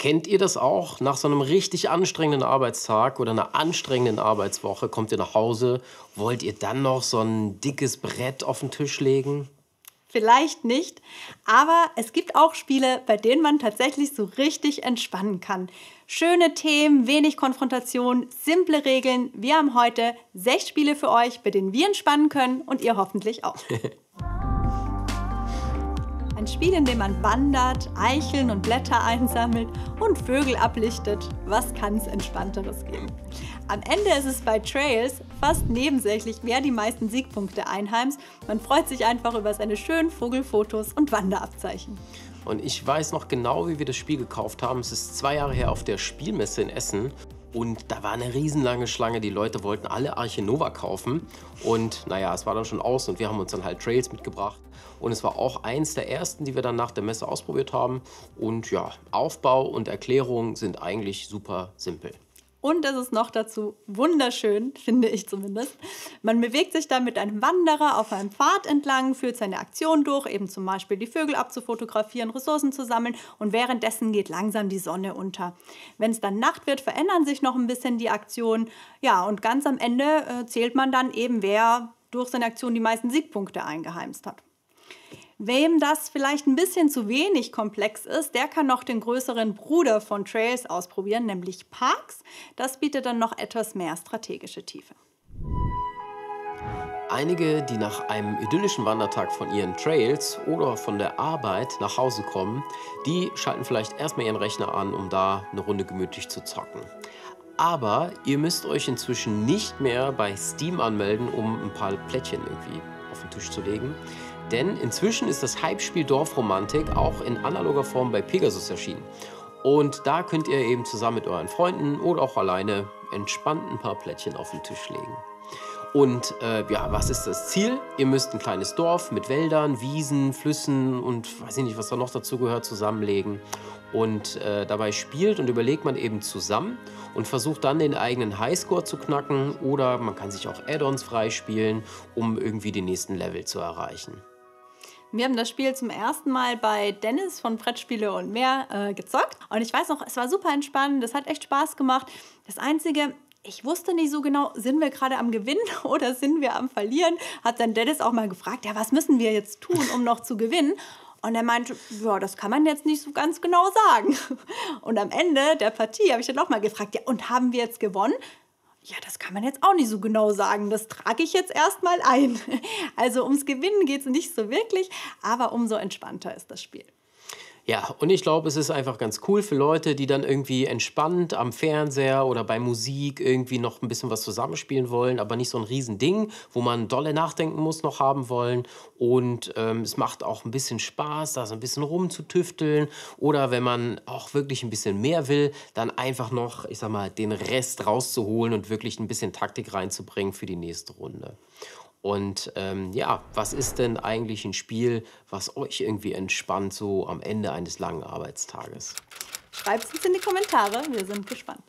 Kennt ihr das auch? Nach so einem richtig anstrengenden Arbeitstag oder einer anstrengenden Arbeitswoche kommt ihr nach Hause, wollt ihr dann noch so ein dickes Brett auf den Tisch legen? Vielleicht nicht, aber es gibt auch Spiele, bei denen man tatsächlich so richtig entspannen kann. Schöne Themen, wenig Konfrontation, simple Regeln. Wir haben heute 6 Spiele für euch, bei denen wir entspannen können und ihr hoffentlich auch. Ein Spiel, in dem man wandert, Eicheln und Blätter einsammelt und Vögel ablichtet. Was kann es Entspannteres geben? Am Ende ist es bei Trails fast nebensächlich, wer die meisten Siegpunkte einheimst. Man freut sich einfach über seine schönen Vogelfotos und Wanderabzeichen. Und ich weiß noch genau, wie wir das Spiel gekauft haben. Es ist 2 Jahre her auf der Spielmesse in Essen. Und da war eine riesenlange Schlange. Die Leute wollten alle Arche Nova kaufen. Und naja, es war dann schon aus und wir haben uns dann halt Trails mitgebracht. Und es war auch eins der ersten, die wir dann nach der Messe ausprobiert haben. Und ja, Aufbau und Erklärung sind eigentlich super simpel. Und es ist noch dazu wunderschön, finde ich zumindest. Man bewegt sich dann mit einem Wanderer auf einem Pfad entlang, führt seine Aktion durch, eben zum Beispiel die Vögel abzufotografieren, Ressourcen zu sammeln und währenddessen geht langsam die Sonne unter. Wenn es dann Nacht wird, verändern sich noch ein bisschen die Aktionen. Ja, und ganz am Ende zählt man dann eben, wer durch seine Aktion die meisten Siegpunkte eingeheimst hat. Wem das vielleicht ein bisschen zu wenig komplex ist, der kann noch den größeren Bruder von Trails ausprobieren, nämlich Parks. Das bietet dann noch etwas mehr strategische Tiefe. Einige, die nach einem idyllischen Wandertag von ihren Trails oder von der Arbeit nach Hause kommen, die schalten vielleicht erstmal ihren Rechner an, um da eine Runde gemütlich zu zocken. Aber ihr müsst euch inzwischen nicht mehr bei Steam anmelden, um ein paar Plättchen irgendwie auf den Tisch zu legen. Denn inzwischen ist das Hype-Spiel Dorfromantik auch in analoger Form bei Pegasus erschienen. Und da könnt ihr eben zusammen mit euren Freunden oder auch alleine entspannt ein paar Plättchen auf den Tisch legen. Und ja, was ist das Ziel? Ihr müsst ein kleines Dorf mit Wäldern, Wiesen, Flüssen und weiß ich nicht, was da noch dazu gehört, zusammenlegen. Und dabei spielt und überlegt man eben zusammen und versucht dann den eigenen Highscore zu knacken. Oder man kann sich auch Add-ons freispielen, um irgendwie den nächsten Level zu erreichen. Wir haben das Spiel zum ersten Mal bei Dennis von Brettspiele und mehr gezockt. Und ich weiß noch, es war super entspannend, es hat echt Spaß gemacht. Das Einzige, ich wusste nicht so genau, sind wir gerade am Gewinnen oder sind wir am Verlieren? Hat dann Dennis auch mal gefragt, ja, was müssen wir jetzt tun, um noch zu gewinnen? Und er meinte, ja, das kann man jetzt nicht so ganz genau sagen. Und am Ende der Partie habe ich dann auch mal gefragt, ja, und haben wir jetzt gewonnen? Ja, das kann man jetzt auch nicht so genau sagen. Das trage ich jetzt erstmal ein. Also ums Gewinnen geht es nicht so wirklich, aber umso entspannter ist das Spiel. Ja, und ich glaube, es ist einfach ganz cool für Leute, die dann irgendwie entspannt am Fernseher oder bei Musik irgendwie noch ein bisschen was zusammenspielen wollen, aber nicht so ein Riesending, wo man dolle nachdenken muss, noch haben wollen. Und es macht auch ein bisschen Spaß, da so ein bisschen rumzutüfteln. Oder wenn man auch wirklich ein bisschen mehr will, dann einfach noch, ich sag mal, den Rest rauszuholen und wirklich ein bisschen Taktik reinzubringen für die nächste Runde. Und ja, was ist denn eigentlich ein Spiel, was euch irgendwie entspannt, so am Ende eines langen Arbeitstages? Schreibt es uns in die Kommentare, wir sind gespannt.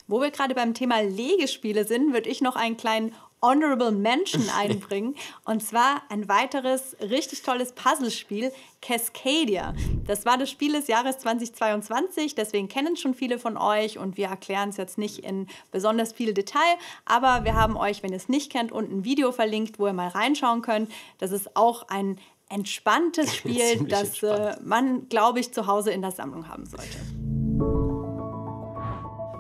Wo wir gerade beim Thema Legespiele sind, würde ich noch einen kleinen Honorable Mention einbringen. Und zwar ein weiteres richtig tolles Puzzlespiel, Cascadia. Das war das Spiel des Jahres 2022, deswegen kennen es schon viele von euch und wir erklären es jetzt nicht in besonders viel Detail, aber wir haben euch, wenn ihr es nicht kennt, unten ein Video verlinkt, wo ihr mal reinschauen könnt. Das ist auch ein entspanntes Spiel, das man, glaube ich, zu Hause in der Sammlung haben sollte.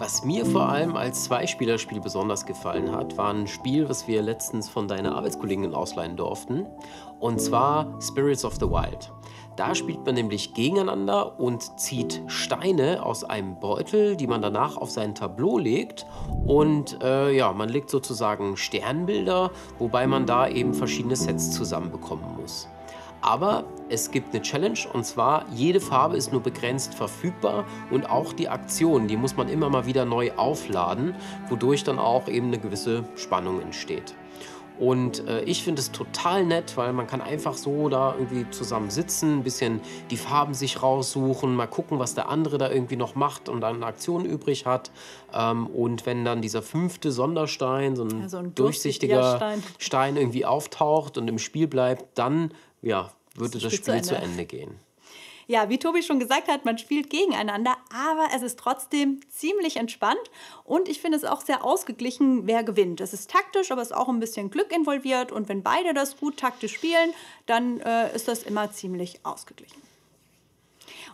Was mir vor allem als Zweispielerspiel besonders gefallen hat, war ein Spiel, was wir letztens von deiner Arbeitskollegin ausleihen durften. Und zwar Spirits of the Wild. Da spielt man nämlich gegeneinander und zieht Steine aus einem Beutel, die man danach auf sein Tableau legt. Und ja, man legt sozusagen Sternbilder, wobei man da eben verschiedene Sets zusammenbekommen muss. Aber es gibt eine Challenge und zwar, jede Farbe ist nur begrenzt verfügbar und auch die Aktion, die muss man immer mal wieder neu aufladen, wodurch dann auch eben eine gewisse Spannung entsteht. Und ich finde es total nett, weil man kann einfach so da irgendwie zusammen sitzen, ein bisschen die Farben sich raussuchen, mal gucken, was der andere da irgendwie noch macht und dann eine Aktion übrig hat. Und wenn dann dieser 5. Sonderstein, so ein durchsichtiger Stein irgendwie auftaucht und im Spiel bleibt, dann ja, würde das Spiel zu Ende gehen. Ja, wie Tobi schon gesagt hat, man spielt gegeneinander, aber es ist trotzdem ziemlich entspannt und ich finde es auch sehr ausgeglichen, wer gewinnt. Es ist taktisch, aber es ist auch ein bisschen Glück involviert und wenn beide das gut taktisch spielen, dann ist das immer ziemlich ausgeglichen.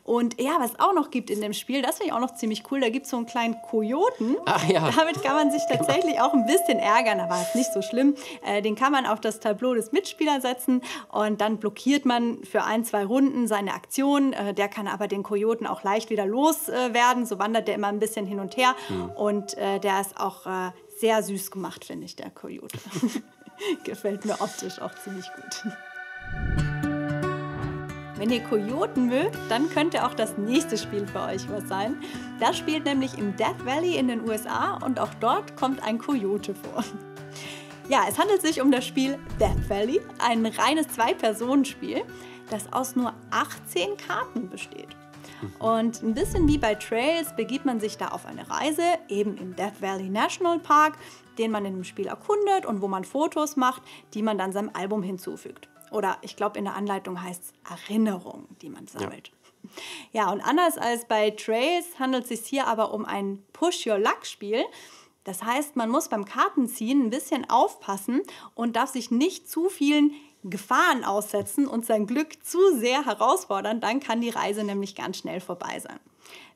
Und ja, was es auch noch gibt in dem Spiel, das finde ich auch noch ziemlich cool, da gibt es so einen kleinen Kojoten. Ach ja. Damit kann man sich tatsächlich auch ein bisschen ärgern, aber ist nicht so schlimm. Den kann man auf das Tableau des Mitspielers setzen und dann blockiert man für 1-2 Runden seine Aktion. Der kann aber den Kojoten auch leicht wieder loswerden, so wandert der immer ein bisschen hin und her. Und der ist auch sehr süß gemacht, finde ich, der Kojote. Gefällt mir optisch auch ziemlich gut. Wenn ihr Kojoten mögt, dann könnte auch das nächste Spiel für euch was sein. Das spielt nämlich im Death Valley in den USA und auch dort kommt ein Kojote vor. Ja, es handelt sich um das Spiel Death Valley, ein reines 2-Personen-Spiel, das aus nur 18 Karten besteht. Und ein bisschen wie bei Trails begibt man sich da auf eine Reise, eben im Death Valley National Park, den man in dem Spiel erkundet und wo man Fotos macht, die man dann seinem Album hinzufügt. Oder ich glaube, in der Anleitung heißt es Erinnerungen, die man sammelt. Ja, und anders als bei Trails handelt es sich hier aber um ein Push-Your-Luck-Spiel. Das heißt, man muss beim Kartenziehen ein bisschen aufpassen und darf sich nicht zu vielen Gefahren aussetzen und sein Glück zu sehr herausfordern. Dann kann die Reise nämlich ganz schnell vorbei sein.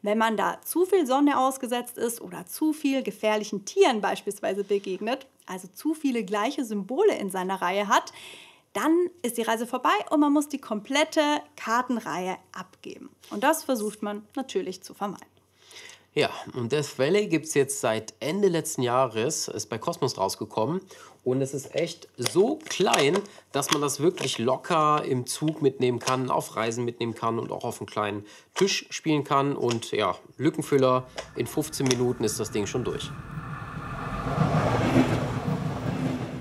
Wenn man da zu viel Sonne ausgesetzt ist oder zu viel gefährlichen Tieren beispielsweise begegnet, also zu viele gleiche Symbole in seiner Reihe hat, dann ist die Reise vorbei und man muss die komplette Kartenreihe abgeben. Und das versucht man natürlich zu vermeiden. Ja, und Death Valley gibt es jetzt seit Ende letzten Jahres, ist bei Cosmos rausgekommen. Und es ist echt so klein, dass man das wirklich locker im Zug mitnehmen kann, auf Reisen mitnehmen kann und auch auf einem kleinen Tisch spielen kann. Und ja, Lückenfüller, in 15 Minuten ist das Ding schon durch.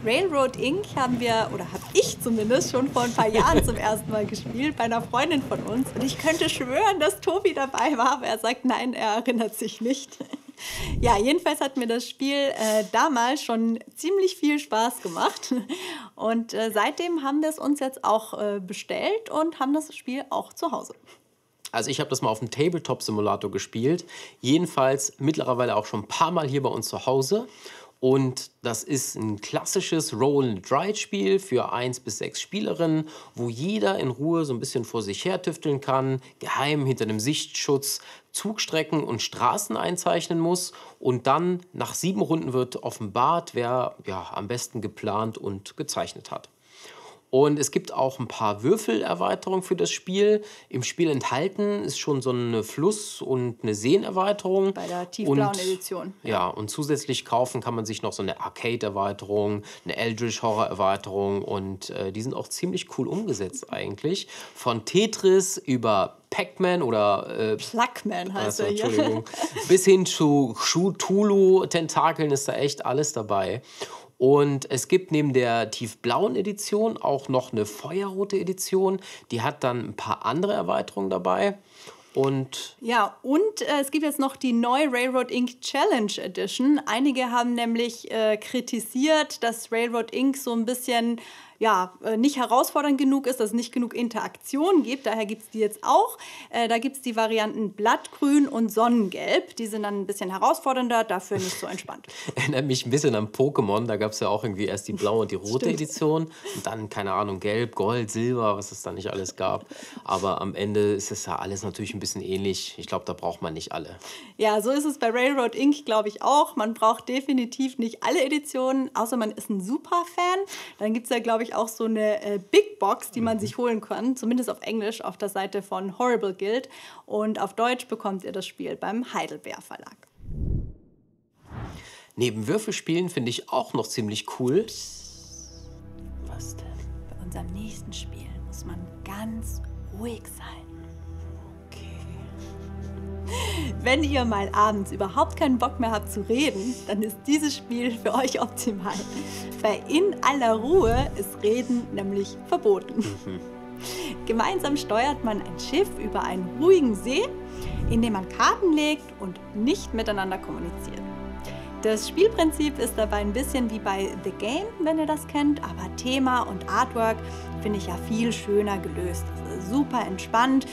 Railroad Inc. habe ich zumindest schon vor ein paar Jahren zum ersten Mal gespielt, bei einer Freundin von uns. Und ich könnte schwören, dass Tobi dabei war, aber er sagt, nein, er erinnert sich nicht. Ja, jedenfalls hat mir das Spiel damals schon ziemlich viel Spaß gemacht. Und seitdem haben wir es uns jetzt auch bestellt und haben das Spiel auch zu Hause. Also ich habe das mal auf dem Tabletop-Simulator gespielt. Jedenfalls mittlerweile auch schon ein paar Mal hier bei uns zu Hause. Und das ist ein klassisches Roll-and-Ride-Spiel für 1 bis 6 Spielerinnen, wo jeder in Ruhe so ein bisschen vor sich her tüfteln kann, geheim hinter einem Sichtschutz Zugstrecken und Straßen einzeichnen muss. Und dann nach 7 Runden wird offenbart, wer am besten geplant und gezeichnet hat. Und es gibt auch ein paar Würfelerweiterungen für das Spiel. Im Spiel enthalten ist schon so eine Fluss- und eine Seenerweiterung. Bei der tiefblauen Edition. Ja, und zusätzlich kaufen kann man sich noch so eine Arcade-Erweiterung, eine Eldritch-Horror-Erweiterung. Und die sind auch ziemlich cool umgesetzt eigentlich. Von Tetris über Pac-Man oder Pluckman heißt er hier. Entschuldigung. Bis hin zu Cthulhu-Tentakeln ist da echt alles dabei. Und es gibt neben der tiefblauen Edition auch noch eine feuerrote Edition. Die hat dann ein paar andere Erweiterungen dabei. Und es gibt jetzt noch die neue Railroad Inc. Challenge Edition. Einige haben nämlich kritisiert, dass Railroad Inc. so ein bisschen nicht herausfordernd genug ist, dass es nicht genug Interaktion gibt. Daher gibt es die jetzt auch. Da gibt es die Varianten Blattgrün und Sonnengelb. Die sind dann ein bisschen herausfordernder, dafür nicht so entspannt. Erinnert mich ein bisschen an Pokémon. Da gab es ja auch irgendwie erst die blaue und die rote Edition. Und dann, keine Ahnung, Gelb, Gold, Silber, was es da nicht alles gab. Aber am Ende ist es ja alles natürlich ein bisschen ähnlich. Ich glaube, da braucht man nicht alle. Ja, so ist es bei Railroad Inc., glaube ich, auch. Man braucht definitiv nicht alle Editionen, außer man ist ein Superfan. Dann gibt es ja, glaube ich, auch so eine Big Box, die man sich holen kann, zumindest auf Englisch auf der Seite von Horrible Guild. Und auf Deutsch bekommt ihr das Spiel beim Heidelbeer Verlag. Neben Würfelspielen finde ich auch noch ziemlich cool. Was denn? Bei unserem nächsten Spiel muss man ganz ruhig sein. Wenn ihr mal abends überhaupt keinen Bock mehr habt zu reden, dann ist dieses Spiel für euch optimal. Weil in aller Ruhe ist Reden nämlich verboten. Gemeinsam steuert man ein Schiff über einen ruhigen See, in dem man Karten legt und nicht miteinander kommuniziert. Das Spielprinzip ist dabei ein bisschen wie bei The Game, wenn ihr das kennt, aber Thema und Artwork finde ich ja viel schöner gelöst. Es super entspannt,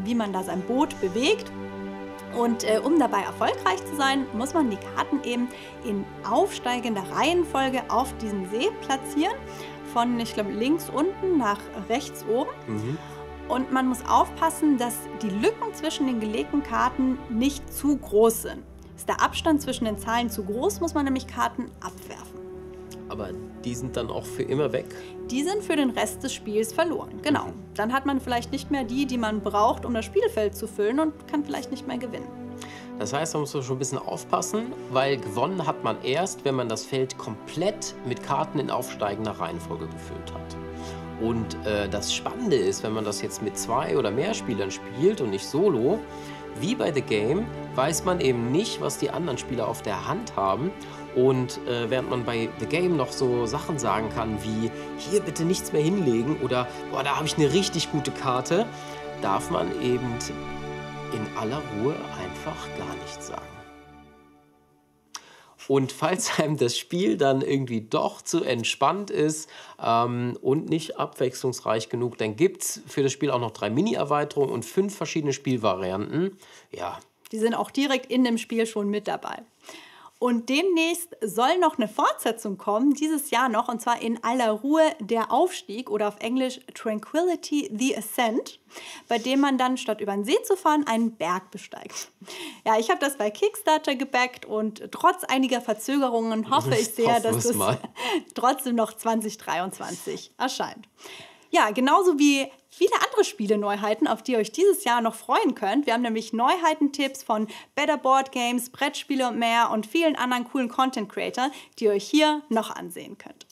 wie man da sein Boot bewegt. Und um dabei erfolgreich zu sein, muss man die Karten eben in aufsteigender Reihenfolge auf diesem See platzieren. Von, ich glaube, links unten nach rechts oben. Und man muss aufpassen, dass die Lücken zwischen den gelegten Karten nicht zu groß sind. Ist der Abstand zwischen den Zahlen zu groß, muss man nämlich Karten abwerfen. Aber die sind dann auch für immer weg? Die sind für den Rest des Spiels verloren, genau. Dann hat man vielleicht nicht mehr die man braucht, um das Spielfeld zu füllen und kann vielleicht nicht mehr gewinnen. Das heißt, man muss schon ein bisschen aufpassen, weil gewonnen hat man erst, wenn man das Feld komplett mit Karten in aufsteigender Reihenfolge gefüllt hat. Und das Spannende ist, wenn man das jetzt mit 2 oder mehr Spielern spielt und nicht solo, wie bei The Game weiß man eben nicht, was die anderen Spieler auf der Hand haben. Und während man bei The Game noch so Sachen sagen kann wie, hier bitte nichts mehr hinlegen oder, boah, da habe ich eine richtig gute Karte, darf man eben in aller Ruhe einfach gar nichts sagen. Und falls einem das Spiel dann irgendwie doch zu entspannt ist und nicht abwechslungsreich genug, dann gibt es für das Spiel auch noch 3 Mini-Erweiterungen und 5 verschiedene Spielvarianten. Ja. Die sind auch direkt in dem Spiel schon mit dabei. Und demnächst soll noch eine Fortsetzung kommen, dieses Jahr noch, und zwar in aller Ruhe der Aufstieg oder auf Englisch Tranquility the Ascent, bei dem man dann statt über den See zu fahren, einen Berg besteigt. Ja, ich habe das bei Kickstarter gebackt und trotz einiger Verzögerungen hoffe ich sehr, dass es trotzdem noch 2023 erscheint. Ja, genauso wie viele andere Spiele-Neuheiten, auf die ihr euch dieses Jahr noch freuen könnt. Wir haben nämlich Neuheiten-Tipps von Better Board Games, Brettspiele und mehr und vielen anderen coolen Content-Creator, die ihr euch hier noch ansehen könnt.